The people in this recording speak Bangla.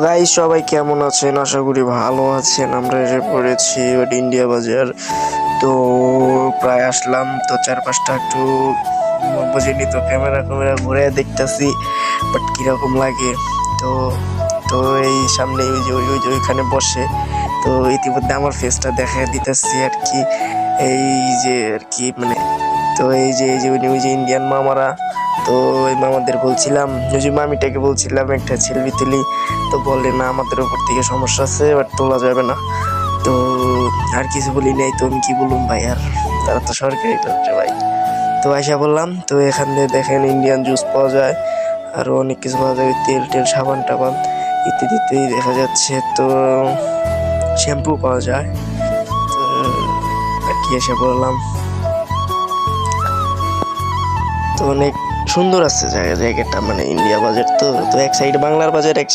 গাইস সবাই কেমন আছেন? আশা করি ভালো আছেন। আমরা এসে পড়েছি ইন্ডিয়া বাজার। তো প্রায় আসলাম, তো চারপাশটা একটু বুঝিনি, তো ক্যামেরা ঘুরে দেখতেছি বাট কিরকম লাগে। তো তো এই সামনে ওই যে ওইখানে বসে, তো ইতিমধ্যে আমার ফেসটা দেখা দিতেছি আর কি। এই যে আর কি মানে, তো এই যে ইন্ডিয়ান মামারা, তো ওই মামাদের বলছিলাম, ওই যে মামিটাকে বলছিলাম একটা সেলফি তুলি, তো বললে না আমাদের উপর থেকে সমস্যা আছে, বাট তোলা যাবে না। তো আর কিছু বলি নাই, তো আমি কি বললাম ভাই, আর তারা তো সরকারি লোক রে ভাই। তো আইসা বললাম, তো এখান থেকে দেখেন ইন্ডিয়ান জুস পাওয়া যায়, আরও অনেক কিছু পাওয়া যায়, তেল সাবান টাবান ইত্যাদি ইত্যাদি দেখা যাচ্ছে। তো শ্যাম্পু পাওয়া যায়। তো আর কি এসে বললাম, তো অনেক সুন্দর আছে জায়গাটা, মানে ইন্ডিয়া বাজার। তো এক সাইড বাংলার বাজার, এক সাইড